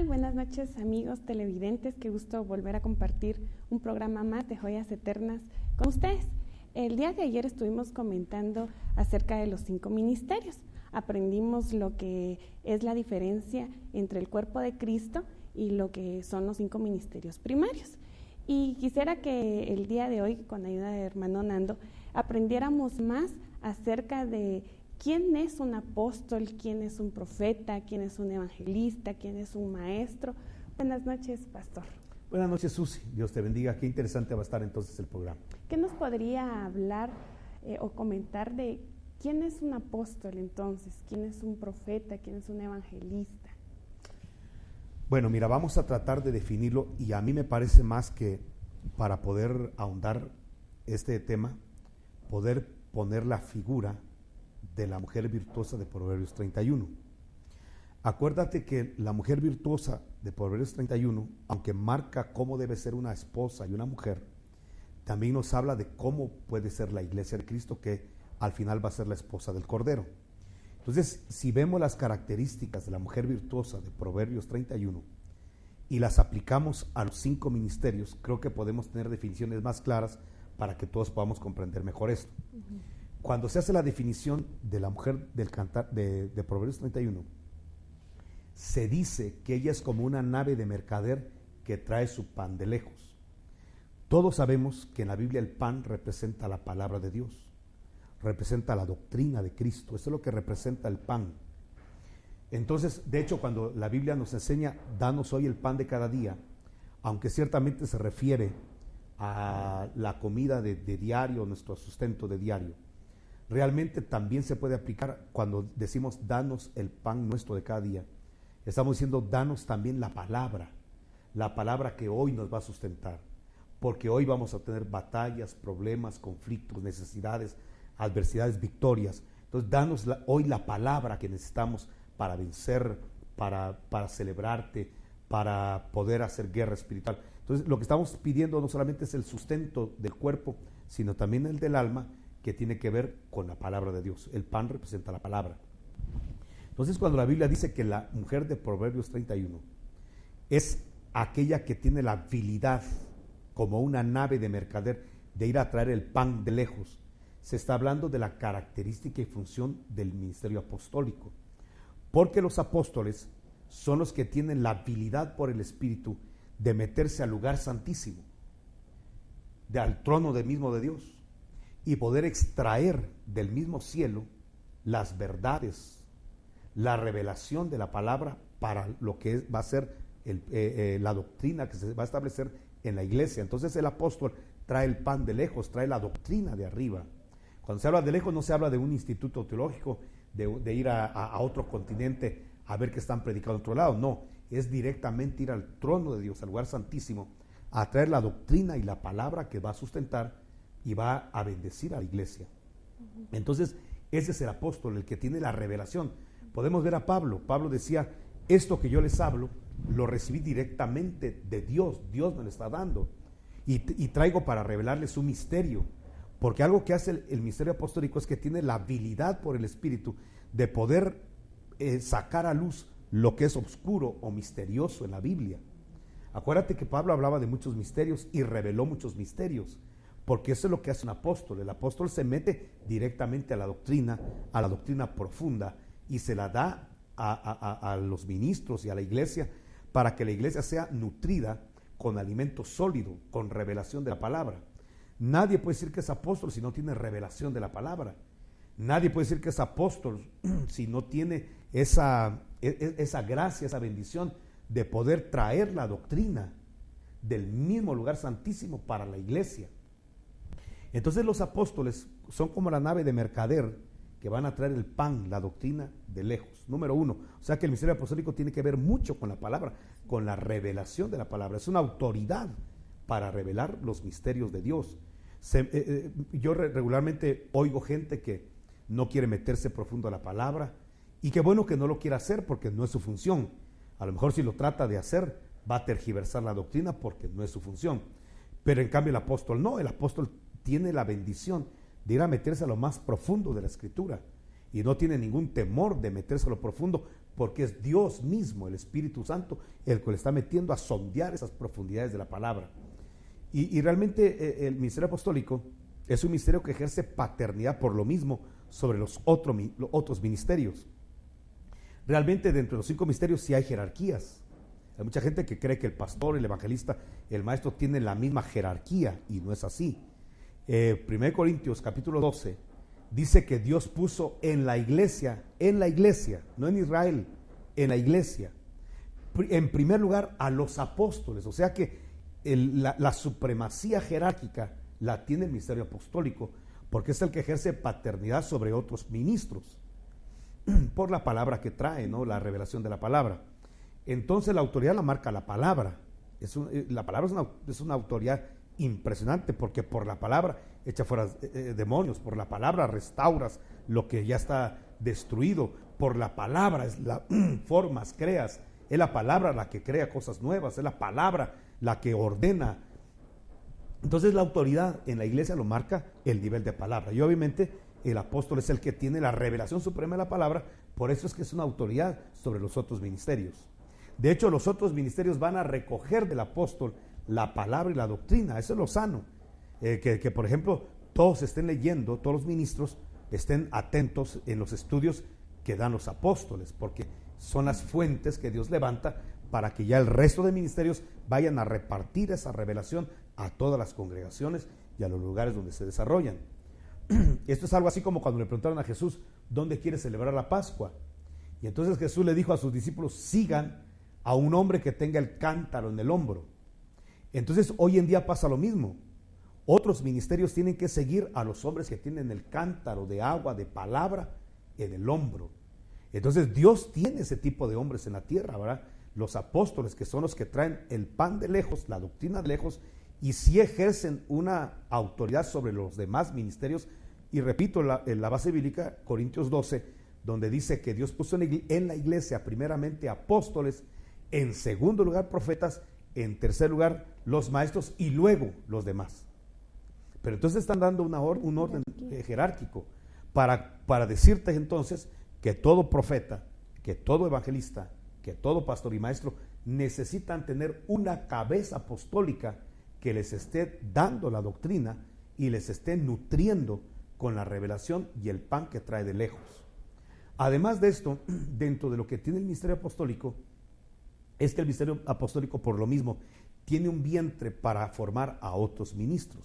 tal? Buenas noches, amigos televidentes. Qué gusto volver a compartir un programa más de Joyas Eternas con ustedes. El día de ayer estuvimos comentando acerca de los 5 ministerios. Aprendimos lo que es la diferencia entre el cuerpo de Cristo y lo que son los 5 ministerios primarios. Y quisiera que el día de hoy, con ayuda de hermano Nando, aprendiéramos más acerca de quién es un apóstol, quién es un profeta, quién es un evangelista, quién es un maestro. Buenas noches, pastor. Buenas noches, Susi. Dios te bendiga. Qué interesante va a estar entonces el programa. ¿Qué nos podría hablar o comentar de quién es un apóstol entonces? ¿Quién es un profeta? ¿Quién es un evangelista? Bueno, mira, vamos a tratar de definirlo y a mí me parece más que para poder ahondar este tema, poder poner la figura de la mujer virtuosa de Proverbios 31. Acuérdate que la mujer virtuosa de Proverbios 31, aunque marca cómo debe ser una esposa y una mujer, también nos habla de cómo puede ser la iglesia de Cristo, que al final va a ser la esposa del Cordero. Entonces, si vemos las características de la mujer virtuosa de Proverbios 31 y las aplicamos a los 5 ministerios, creo que podemos tener definiciones más claras para que todos podamos comprender mejor esto. Cuando se hace la definición de la mujer del cantar de Proverbios 31, se dice que ella es como una nave de mercader que trae su pan de lejos. Todos sabemos que en la Biblia el pan representa la palabra de Dios, representa la doctrina de Cristo. Eso es lo que representa el pan. Entonces, de hecho, cuando la Biblia nos enseña, danos hoy el pan de cada día, aunque ciertamente se refiere a la comida de diario, nuestro sustento de diario, realmente también se puede aplicar cuando decimos danos el pan nuestro de cada día. Estamos diciendo danos también la palabra que hoy nos va a sustentar, porque hoy vamos a tener batallas, problemas, conflictos, necesidades, adversidades, victorias. Entonces danos hoy la palabra que necesitamos para vencer, para celebrarte, para poder hacer guerra espiritual. Entonces lo que estamos pidiendo no solamente es el sustento del cuerpo, sino también el del alma, que tiene que ver con la palabra de Dios. El pan representa la palabra. Entonces, cuando la Biblia dice que la mujer de Proverbios 31 es aquella que tiene la habilidad, como una nave de mercader, de ir a traer el pan de lejos, se está hablando de la característica y función del ministerio apostólico. Porque los apóstoles son los que tienen la habilidad por el Espíritu de meterse al lugar santísimo, al trono del mismo de Dios, y poder extraer del mismo cielo las verdades, la revelación de la palabra para lo que va a ser la doctrina que se va a establecer en la iglesia. Entonces el apóstol trae el pan de lejos, trae la doctrina de arriba. Cuando se habla de lejos no se habla de un instituto teológico, de ir a otro continente a ver qué están predicando en otro lado. No, es directamente ir al trono de Dios, al lugar santísimo, a traer la doctrina y la palabra que va a sustentar y va a bendecir a la iglesia. Entonces, ese es el apóstol, el que tiene la revelación. Podemos ver a Pablo. Pablo decía, esto que yo les hablo, lo recibí directamente de Dios. Dios me lo está dando. Y traigo para revelarles un misterio. Porque algo que hace el misterio apostólico es que tiene la habilidad por el Espíritu de poder sacar a luz lo que es oscuro o misterioso en la Biblia. Acuérdate que Pablo hablaba de muchos misterios y reveló muchos misterios. Porque eso es lo que hace un apóstol. El apóstol se mete directamente a la doctrina profunda, y se la da a los ministros y a la iglesia para que la iglesia sea nutrida con alimento sólido, con revelación de la palabra. Nadie puede decir que es apóstol si no tiene revelación de la palabra. Nadie puede decir que es apóstol si no tiene esa gracia, esa bendición de poder traer la doctrina del mismo lugar santísimo para la iglesia. Entonces los apóstoles son como la nave de mercader que van a traer el pan, la doctrina de lejos. Número 1, o sea que el ministerio apostólico tiene que ver mucho con la palabra, con la revelación de la palabra. Es una autoridad para revelar los misterios de Dios. Yo regularmente oigo gente que no quiere meterse profundo a la palabra, y qué bueno que no lo quiera hacer porque no es su función. A lo mejor si lo trata de hacer va a tergiversar la doctrina porque no es su función. Pero en cambio el apóstol no, el apóstol tiene la bendición de ir a meterse a lo más profundo de la Escritura y no tiene ningún temor de meterse a lo profundo porque es Dios mismo, el Espíritu Santo, el que le está metiendo a sondear esas profundidades de la palabra. Y realmente el ministerio apostólico es un ministerio que ejerce paternidad por lo mismo sobre los otros ministerios. Realmente dentro de los 5 ministerios sí hay jerarquías. Hay mucha gente que cree que el pastor, el evangelista, el maestro tienen la misma jerarquía, y no es así. 1 Corintios capítulo 12 dice que Dios puso en la iglesia, no en Israel, en la iglesia, en primer lugar a los apóstoles. O sea que la supremacía jerárquica la tiene el ministerio apostólico, porque es el que ejerce paternidad sobre otros ministros por la palabra que trae, ¿no? La revelación de la palabra. Entonces la autoridad la marca la palabra. La palabra es una autoridad impresionante, porque por la palabra echa fuera demonios, por la palabra restauras lo que ya está destruido, por la palabra formas, creas, es la palabra la que crea cosas nuevas, es la palabra la que ordena. Entonces la autoridad en la iglesia lo marca el nivel de palabra, y obviamente el apóstol es el que tiene la revelación suprema de la palabra, por eso es que es una autoridad sobre los otros ministerios. De hecho, los otros ministerios van a recoger del apóstol la palabra y la doctrina. Eso es lo sano. Que por ejemplo, todos estén leyendo, todos los ministros estén atentos en los estudios que dan los apóstoles, porque son las fuentes que Dios levanta para que ya el resto de ministerios vayan a repartir esa revelación a todas las congregaciones y a los lugares donde se desarrollan. Esto es algo así como cuando le preguntaron a Jesús, ¿dónde quiere celebrar la Pascua? Y entonces Jesús le dijo a sus discípulos, sigan a un hombre que tenga el cántaro en el hombro. Entonces hoy en día pasa lo mismo. Otros ministerios tienen que seguir a los hombres que tienen el cántaro de agua, de palabra en el hombro. Entonces Dios tiene ese tipo de hombres en la tierra, ¿verdad? Los apóstoles, que son los que traen el pan de lejos, la doctrina de lejos, y sí ejercen una autoridad sobre los demás ministerios. Y repito, la base bíblica, Corintios 12, donde dice que Dios puso en la iglesia primeramente apóstoles, en segundo lugar profetas, en tercer lugar los maestros y luego los demás. Pero entonces están dando un orden jerárquico para decirte entonces que todo profeta, que todo evangelista, que todo pastor y maestro necesitan tener una cabeza apostólica que les esté dando la doctrina y les esté nutriendo con la revelación y el pan que trae de lejos. Además de esto, dentro de lo que tiene el ministerio apostólico, es que el ministerio apostólico por lo mismo tiene un vientre para formar a otros ministros.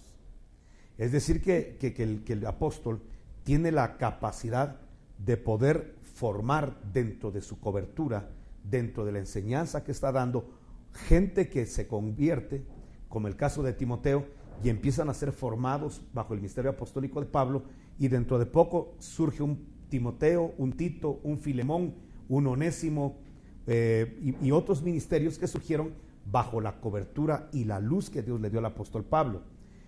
Es decir, que el apóstol tiene la capacidad de poder formar dentro de su cobertura, dentro de la enseñanza que está dando, gente que se convierte, como el caso de Timoteo, y empiezan a ser formados bajo el ministerio apostólico de Pablo, y dentro de poco surge un Timoteo, un Tito, un Filemón, un Onésimo, y otros ministerios que surgieron bajo la cobertura y la luz que Dios le dio al apóstol Pablo.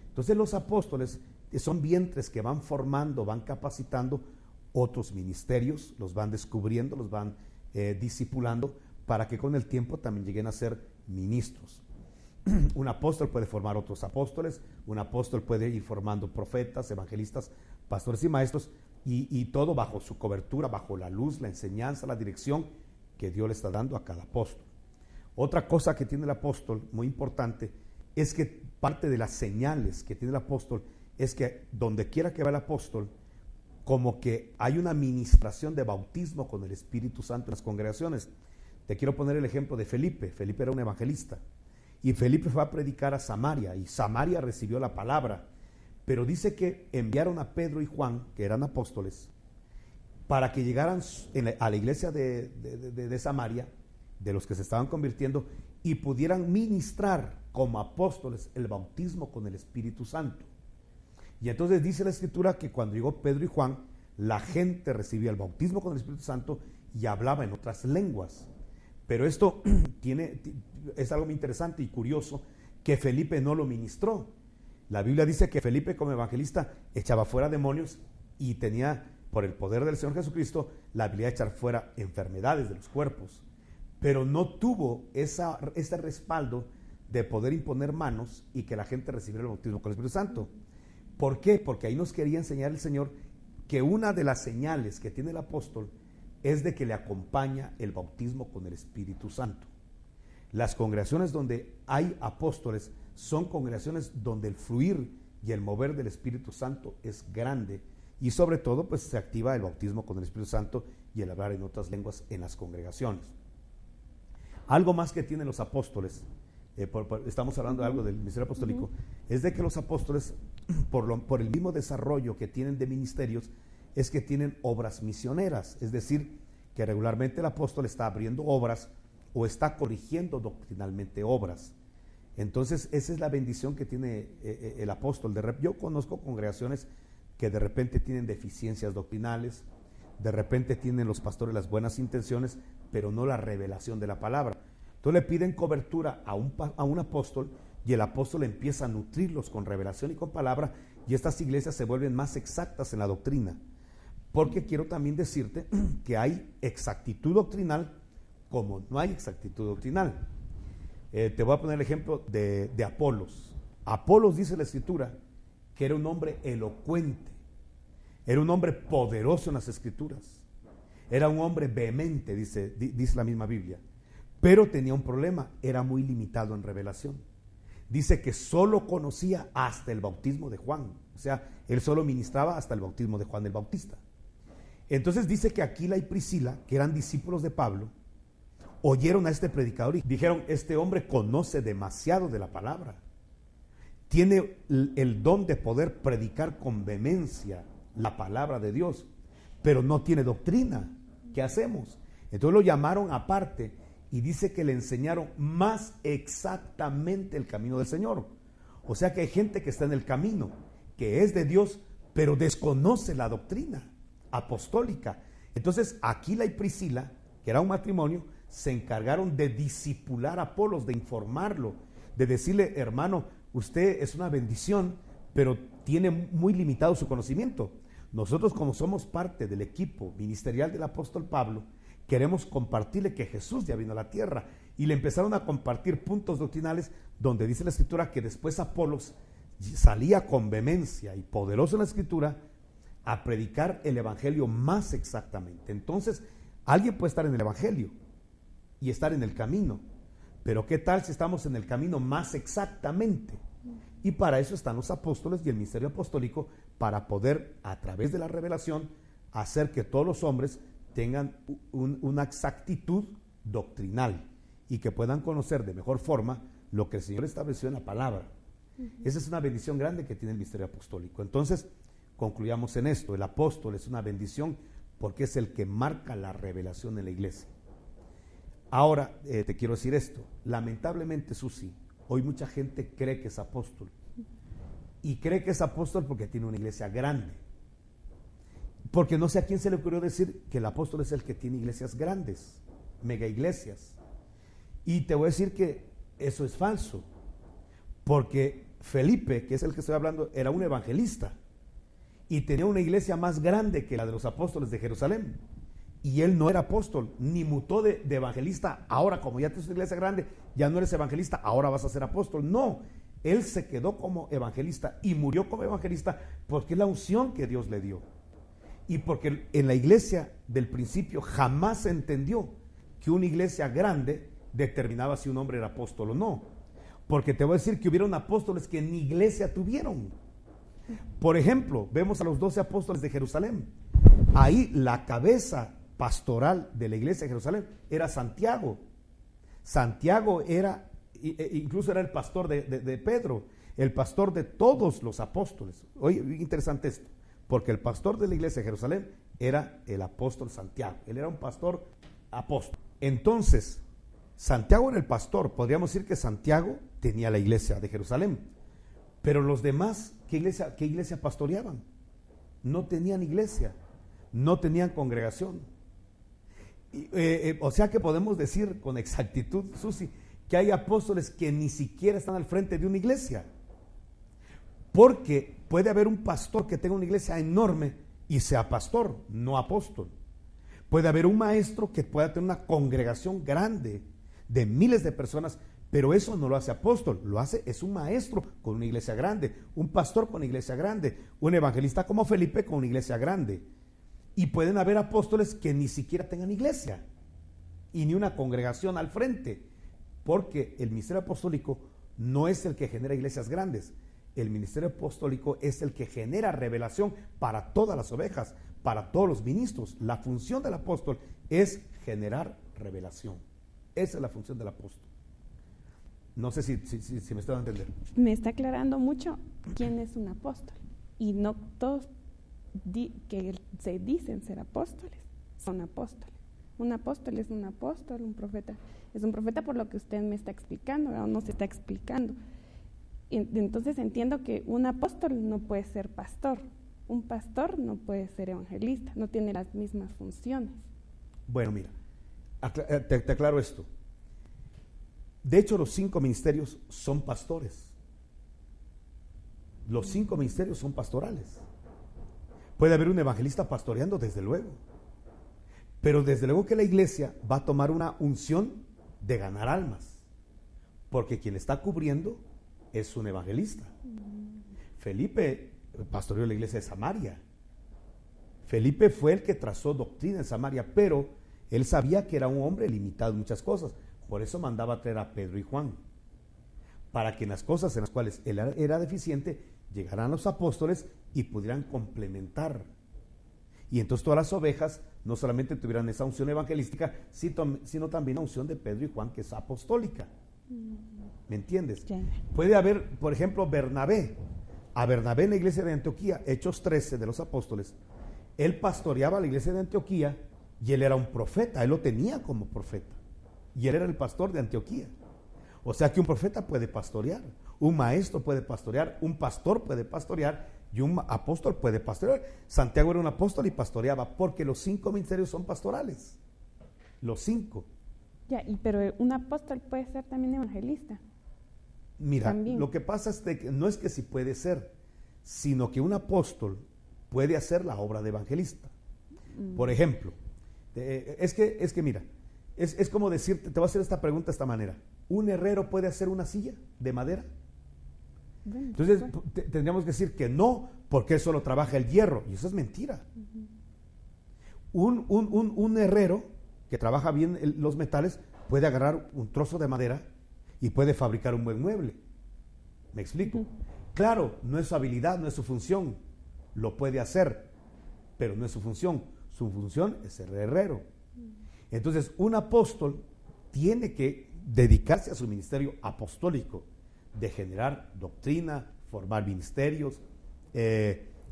Entonces los apóstoles son vientres que van formando, van capacitando otros ministerios, los van descubriendo, los van discipulando, para que con el tiempo también lleguen a ser ministros. Un apóstol puede formar otros apóstoles, un apóstol puede ir formando profetas, evangelistas, pastores y maestros, y todo bajo su cobertura, bajo la luz, la enseñanza, la dirección que Dios le está dando a cada apóstol. Otra cosa que tiene el apóstol, muy importante, es que parte de las señales que tiene el apóstol es que donde quiera que va el apóstol, como que hay una administración de bautismo con el Espíritu Santo en las congregaciones. Te quiero poner el ejemplo de Felipe. Felipe era un evangelista y Felipe fue a predicar a Samaria, y Samaria recibió la palabra, pero dice que enviaron a Pedro y Juan, que eran apóstoles, para que llegaran a la iglesia de Samaria, de los que se estaban convirtiendo, y pudieran ministrar como apóstoles el bautismo con el Espíritu Santo. Y entonces dice la Escritura que cuando llegó Pedro y Juan, la gente recibía el bautismo con el Espíritu Santo y hablaba en otras lenguas. Pero esto es algo muy interesante y curioso, que Felipe no lo ministró. La Biblia dice que Felipe, como evangelista, echaba fuera demonios y tenía, por el poder del Señor Jesucristo, la habilidad de echar fuera enfermedades de los cuerpos. Pero no tuvo ese respaldo de poder imponer manos y que la gente recibiera el bautismo con el Espíritu Santo. ¿Por qué? Porque ahí nos quería enseñar el Señor que una de las señales que tiene el apóstol es de que le acompaña el bautismo con el Espíritu Santo. Las congregaciones donde hay apóstoles son congregaciones donde el fluir y el mover del Espíritu Santo es grande, y sobre todo pues se activa el bautismo con el Espíritu Santo y el hablar en otras lenguas en las congregaciones. Algo más que tienen los apóstoles, estamos hablando de algo del ministerio apostólico, es de que los apóstoles, por el mismo desarrollo que tienen de ministerios, es que tienen obras misioneras, es decir, que regularmente el apóstol está abriendo obras o está corrigiendo doctrinalmente obras. Entonces esa es la bendición que tiene el apóstol. Yo conozco congregaciones que de repente tienen deficiencias doctrinales, de repente tienen los pastores las buenas intenciones, pero no la revelación de la palabra. Entonces le piden cobertura a un apóstol, y el apóstol empieza a nutrirlos con revelación y con palabra, y estas iglesias se vuelven más exactas en la doctrina. Porque quiero también decirte que hay exactitud doctrinal como no hay exactitud doctrinal. Te voy a poner el ejemplo de Apolos. Apolos, dice la Escritura, que era un hombre elocuente, era un hombre poderoso en las Escrituras, era un hombre vehemente, dice la misma Biblia, pero tenía un problema, era muy limitado en revelación. Dice que solo conocía hasta el bautismo de Juan, o sea, él solo ministraba hasta el bautismo de Juan el Bautista. Entonces dice que Aquila y Priscila, que eran discípulos de Pablo, oyeron a este predicador y dijeron: este hombre conoce demasiado de la palabra, tiene el don de poder predicar con vehemencia la palabra de Dios, pero no tiene doctrina. ¿Qué hacemos? Entonces lo llamaron aparte y dice que le enseñaron más exactamente el camino del Señor. O sea que hay gente que está en el camino, que es de Dios, pero desconoce la doctrina apostólica. Entonces Aquila y Priscila, que era un matrimonio, se encargaron de discipular a Apolos, de informarlo, de decirle: hermano, usted es una bendición, pero tiene muy limitado su conocimiento. Nosotros, como somos parte del equipo ministerial del apóstol Pablo, queremos compartirle que Jesús ya vino a la tierra. Y le empezaron a compartir puntos doctrinales donde dice la Escritura que después Apolos salía con vehemencia y poderoso en la Escritura a predicar el evangelio más exactamente. Entonces, alguien puede estar en el evangelio y estar en el camino, pero ¿qué tal si estamos en el camino más exactamente? Y para eso están los apóstoles y el ministerio apostólico, para poder, a través de la revelación, hacer que todos los hombres tengan una exactitud doctrinal y que puedan conocer de mejor forma lo que el Señor estableció en la palabra. Esa es una bendición grande que tiene el ministerio apostólico. Entonces, concluyamos en esto: el apóstol es una bendición porque es el que marca la revelación en la iglesia. Ahora, te quiero decir esto: lamentablemente, Susi, hoy mucha gente cree que es apóstol, y cree que es apóstol porque tiene una iglesia grande, porque no sé a quién se le ocurrió decir que el apóstol es el que tiene iglesias grandes, mega iglesias. Y te voy a decir que eso es falso, porque Felipe, que es el que estoy hablando, era un evangelista y tenía una iglesia más grande que la de los apóstoles de Jerusalén, y él no era apóstol, ni mutó de evangelista. Ahora, como ya tienes una iglesia grande, ya no eres evangelista, ahora vas a ser apóstol. No, él se quedó como evangelista y murió como evangelista porque es la unción que Dios le dio, y porque en la iglesia del principio jamás se entendió que una iglesia grande determinaba si un hombre era apóstol o no, porque te voy a decir que hubieron apóstoles que ni iglesia tuvieron. Por ejemplo, vemos a los 12 apóstoles de Jerusalén. Ahí la cabeza pastoral de la iglesia de Jerusalén era Santiago. Santiago era, incluso era el pastor de Pedro, el pastor de todos los apóstoles. Oye, interesante esto, porque el pastor de la iglesia de Jerusalén era el apóstol Santiago. Él era un pastor apóstol. Entonces, Santiago era el pastor. Podríamos decir que Santiago tenía la iglesia de Jerusalén, pero los demás, ¿qué iglesia pastoreaban? No tenían iglesia, no tenían congregación. O sea que podemos decir con exactitud, Susi, que hay apóstoles que ni siquiera están al frente de una iglesia, porque puede haber un pastor que tenga una iglesia enorme y sea pastor, no apóstol. Puede haber un maestro que pueda tener una congregación grande de miles de personas, pero eso no lo hace apóstol. Es un maestro con una iglesia grande, un pastor con una iglesia grande, un evangelista como Felipe con una iglesia grande. Y pueden haber apóstoles que ni siquiera tengan iglesia y ni una congregación al frente, porque el ministerio apostólico no es el que genera iglesias grandes. El ministerio apostólico es el que genera revelación para todas las ovejas, para todos los ministros. La función del apóstol es generar revelación. Esa es la función del apóstol. No sé si me estoy dando a entender. Me está aclarando mucho quién es un apóstol. Y no todos que se dicen ser apóstoles son apóstoles. Un apóstol es un apóstol, un profeta es un profeta, por lo que usted me está explicando, o nos está explicando. Entonces entiendo que un apóstol no puede ser pastor, un pastor no puede ser evangelista, no tiene las mismas funciones. Bueno, mira, te aclaro esto. De hecho, los 5 ministerios son pastores. Los 5 ministerios son pastorales. Puede haber un evangelista pastoreando, desde luego. Pero desde luego que la iglesia va a tomar una unción de ganar almas. Porque quien está cubriendo es un evangelista. Felipe pastoreó la iglesia de Samaria. Felipe fue el que trazó doctrina en Samaria, pero él sabía que era un hombre limitado en muchas cosas. Por eso mandaba a traer a Pedro y Juan, para que en las cosas en las cuales él era deficiente, llegaran los apóstoles y pudieran complementar. Y entonces todas las ovejas no solamente tuvieran esa unción evangelística, sino también la unción de Pedro y Juan, que es apostólica. ¿Me entiendes? Sí. Puede haber, por ejemplo, Bernabé. A Bernabé en la iglesia de Antioquía, Hechos 13 de los apóstoles, él pastoreaba la iglesia de Antioquía y él era un profeta, él lo tenía como profeta. Y él era el pastor de Antioquía. O sea que un profeta puede pastorear, un maestro puede pastorear, un pastor puede pastorear y un apóstol puede pastorear. Santiago era un apóstol y pastoreaba, porque los 5 ministerios son pastorales. Los 5. Ya, pero un apóstol puede ser también evangelista. Mira, También. lo que pasa es que no es que sí puede ser, sino que un apóstol puede hacer la obra de evangelista. Por ejemplo, es que mira, es como decirte, te voy a hacer esta pregunta de esta manera: ¿un herrero puede hacer una silla de madera? Bueno, Entonces bueno. tendríamos que decir que no, porque él solo trabaja el hierro, y eso es mentira. Un herrero que trabaja bien los metales puede agarrar un trozo de madera y puede fabricar un buen mueble. ¿Me explico? Claro, no es su habilidad, no es su función, lo puede hacer, pero no es su función. Su función es ser herrero. Entonces, un apóstol tiene que dedicarse a su ministerio apostólico, de generar doctrina, formar ministerios,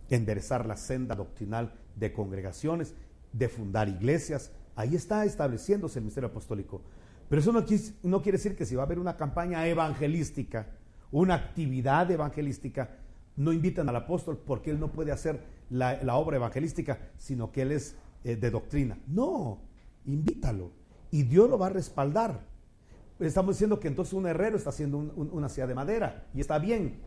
enderezar la senda doctrinal de congregaciones, de fundar iglesias. Ahí está estableciéndose el ministerio apostólico. Pero eso no quiere decir que si va a haber una campaña evangelística, una actividad evangelística, no invitan al apóstol porque él no puede hacer la obra evangelística, sino que él es de doctrina. No, invítalo y Dios lo va a respaldar. Estamos diciendo que entonces un herrero está haciendo una silla de madera y está bien.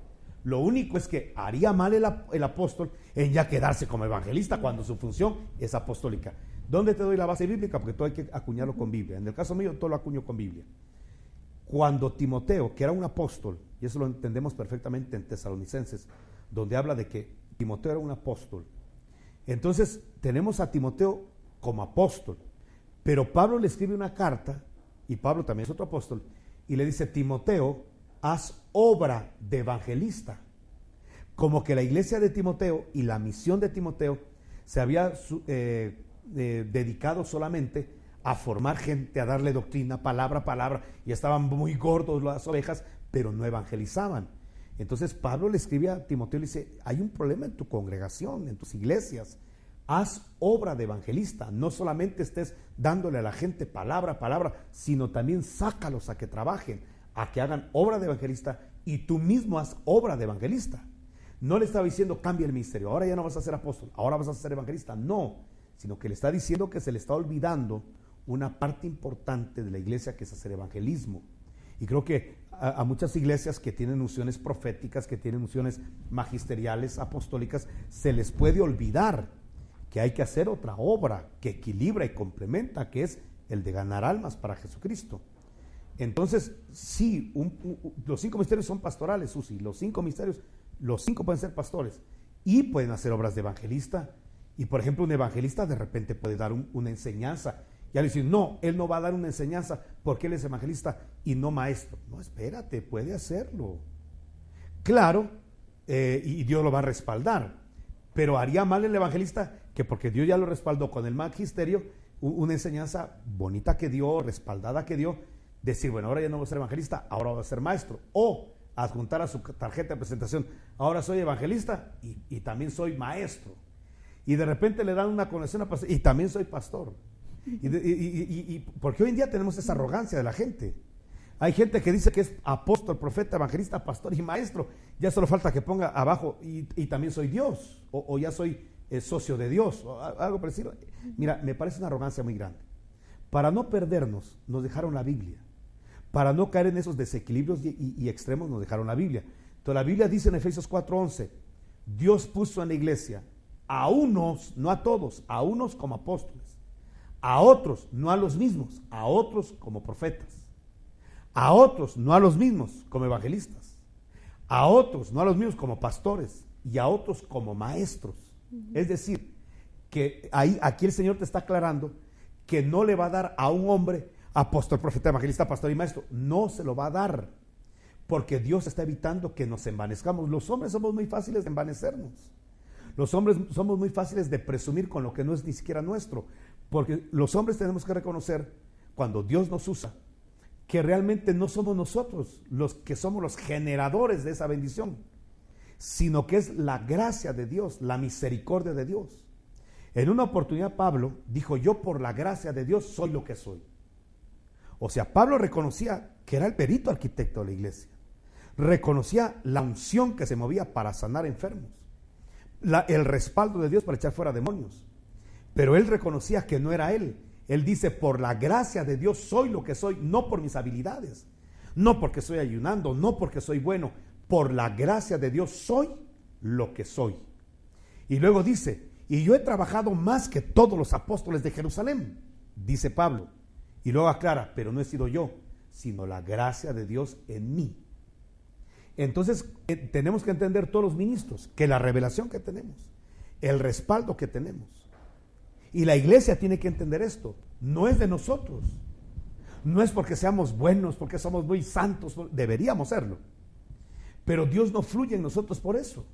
Lo único es que haría mal el apóstol en ya quedarse como evangelista cuando su función es apostólica. ¿Dónde te doy la base bíblica? Porque todo hay que acuñarlo con Biblia. En el caso mío, todo lo acuño con Biblia. Cuando Timoteo, que era un apóstol, y eso lo entendemos perfectamente en Tesalonicenses, donde habla de que Timoteo era un apóstol. Entonces, tenemos a Timoteo como apóstol, pero Pablo le escribe una carta, y Pablo también es otro apóstol, y le dice: Timoteo, haz obra de evangelista. Como que la iglesia de Timoteo y la misión de Timoteo se había dedicado solamente a formar gente, a darle doctrina, palabra a palabra, y estaban muy gordos las ovejas, pero no evangelizaban. Entonces Pablo le escribe a Timoteo y le dice: hay un problema en tu congregación, en tus iglesias, haz obra de evangelista, no solamente estés dándole a la gente palabra a palabra, sino también sácalos a que trabajen, a que hagan obra de evangelista, y tú mismo haz obra de evangelista. No le estaba diciendo: cambia el ministerio, ahora ya no vas a ser apóstol, ahora vas a ser evangelista. No, sino que le está diciendo que se le está olvidando una parte importante de la iglesia, que es hacer evangelismo. Y creo que a muchas iglesias que tienen unciones proféticas, que tienen unciones magisteriales, apostólicas, se les puede olvidar que hay que hacer otra obra que equilibra y complementa, que es el de ganar almas para Jesucristo. Entonces, sí, los 5 ministerios son pastorales, Susi. Los 5 ministerios, los 5 pueden ser pastores y pueden hacer obras de evangelista Y por ejemplo, un evangelista de repente puede dar una enseñanza. Ya le dicen, no, él no va a dar una enseñanza porque él es evangelista y no maestro. No, espérate, puede hacerlo. Claro, y Dios lo va a respaldar. Pero haría mal el evangelista que porque Dios ya lo respaldó con el magisterio, una enseñanza bonita que dio, respaldada que dio, decir, bueno, ahora ya no voy a ser evangelista, ahora voy a ser maestro. O adjuntar a su tarjeta de presentación, ahora soy evangelista y también soy maestro. Y de repente le dan una conexión a pastor, y también soy pastor. Porque hoy en día tenemos esa arrogancia de la gente. Hay gente que dice que es apóstol, profeta, evangelista, pastor y maestro. Ya solo falta que ponga abajo y también soy Dios, o ya soy socio de Dios, o algo parecido. Mira, me parece una arrogancia muy grande. Para no perdernos, nos dejaron la Biblia. Para no caer en esos desequilibrios y extremos, nos dejaron la Biblia. Entonces la Biblia dice en Efesios 4:11, Dios puso en la iglesia a unos, no a todos, a unos como apóstoles, a otros, no a los mismos, a otros como profetas, a otros, no a los mismos, como evangelistas, a otros, no a los mismos, como pastores, y a otros como maestros. Es decir, que aquí el Señor te está aclarando que no le va a dar a un hombre apóstol, profeta, evangelista, pastor y maestro. No se lo va a dar, porque Dios está evitando que nos envanezcamos. Los hombres somos muy fáciles de envanecernos. Los hombres somos muy fáciles de presumir con lo que no es ni siquiera nuestro, porque los hombres tenemos que reconocer, cuando Dios nos usa, que realmente no somos nosotros los que somos los generadores de esa bendición, sino que es la gracia de Dios, la misericordia de Dios. En una oportunidad Pablo dijo, yo por la gracia de Dios soy lo que soy. O sea, Pablo reconocía que era el perito arquitecto de la iglesia, reconocía la unción que se movía para sanar enfermos, el respaldo de Dios para echar fuera demonios, pero él reconocía que no era él. Él dice, por la gracia de Dios soy lo que soy, no por mis habilidades, no porque estoy ayunando, no porque soy bueno, por la gracia de Dios soy lo que soy. Y luego dice, y yo he trabajado más que todos los apóstoles de Jerusalén, dice Pablo, y luego aclara, pero no he sido yo, sino la gracia de Dios en mí. Entonces tenemos que entender todos los ministros, que la revelación que tenemos, el respaldo que tenemos, y la iglesia tiene que entender esto, no es de nosotros, no es porque seamos buenos, porque somos muy santos, deberíamos serlo, pero Dios no fluye en nosotros por eso.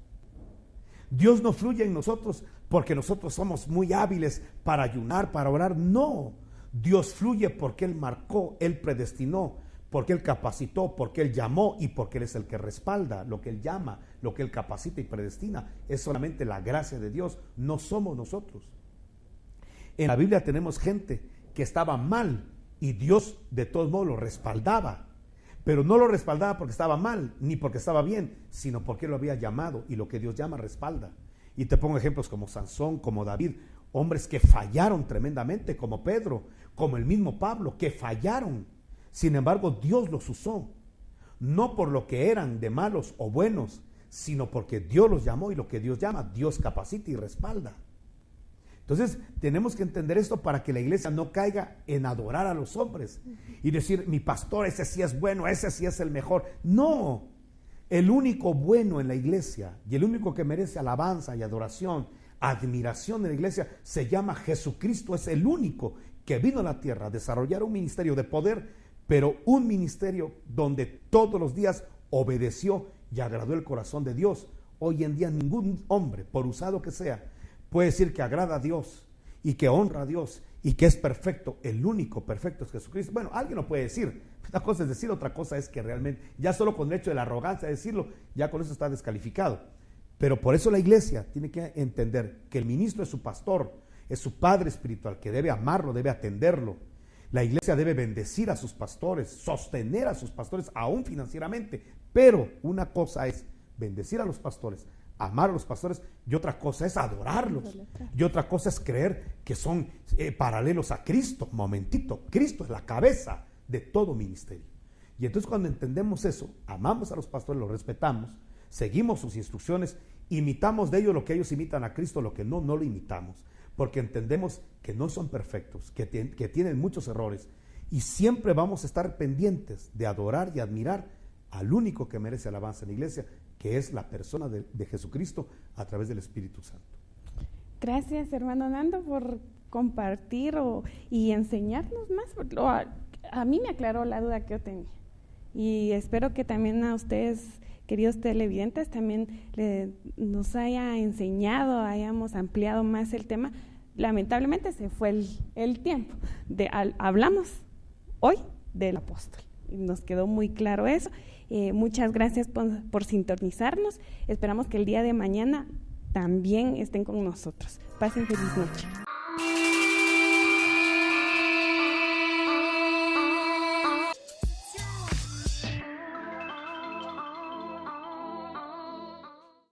Dios no fluye en nosotros porque nosotros somos muy hábiles para ayunar, para orar, no. Dios fluye porque Él marcó, Él predestinó, porque Él capacitó, porque Él llamó y porque Él es el que respalda lo que Él llama, lo que Él capacita y predestina. Es solamente la gracia de Dios, no somos nosotros. En la Biblia tenemos gente que estaba mal y Dios de todos modos lo respaldaba, pero no lo respaldaba porque estaba mal, ni porque estaba bien, sino porque Él lo había llamado, y lo que Dios llama respalda. Y te pongo ejemplos como Sansón, como David, hombres que fallaron tremendamente, como Pedro, como el mismo Pablo, que fallaron. Sin embargo, Dios los usó, no por lo que eran de malos o buenos, sino porque Dios los llamó, y lo que Dios llama, Dios capacita y respalda. Entonces tenemos que entender esto para que la iglesia no caiga en adorar a los hombres y decir, mi pastor, ese sí es bueno, ese sí es el mejor. No, el único bueno en la iglesia y el único que merece alabanza y adoración, admiración de la iglesia, se llama Jesucristo. Es el único que vino a la tierra a desarrollar un ministerio de poder, pero un ministerio donde todos los días obedeció y agradó el corazón de Dios. Hoy en día ningún hombre, por usado que sea, puede decir que agrada a Dios y que honra a Dios y que es perfecto. El único perfecto es Jesucristo. Bueno, alguien lo puede decir. Una cosa es decir, otra cosa es que realmente, ya solo con el hecho de la arrogancia de decirlo, ya con eso está descalificado. Pero por eso la iglesia tiene que entender que el ministro es su pastor, es su padre espiritual, que debe amarlo, debe atenderlo. La iglesia debe bendecir a sus pastores, sostener a sus pastores, aún financieramente. Pero una cosa es bendecir a los pastores, amar a los pastores, y otra cosa es adorarlos, y otra cosa es creer que son paralelos a Cristo. Momentito, Cristo es la cabeza de todo ministerio. Y entonces cuando entendemos eso, amamos a los pastores, los respetamos, seguimos sus instrucciones, imitamos de ellos lo que ellos imitan a Cristo, lo que no lo imitamos, porque entendemos que no son perfectos, que tienen muchos errores, y siempre vamos a estar pendientes de adorar y admirar al único que merece alabanza en la iglesia, que es la persona de Jesucristo a través del Espíritu Santo. Gracias, hermano Nando, por compartir y enseñarnos más. A mí me aclaró la duda que yo tenía y espero que también a ustedes, queridos televidentes, también nos haya enseñado, hayamos ampliado más el tema. Lamentablemente se fue el tiempo. Hablamos hoy del apóstol y nos quedó muy claro eso. Muchas gracias por sintonizarnos. Esperamos que el día de mañana también estén con nosotros. Pasen feliz noche.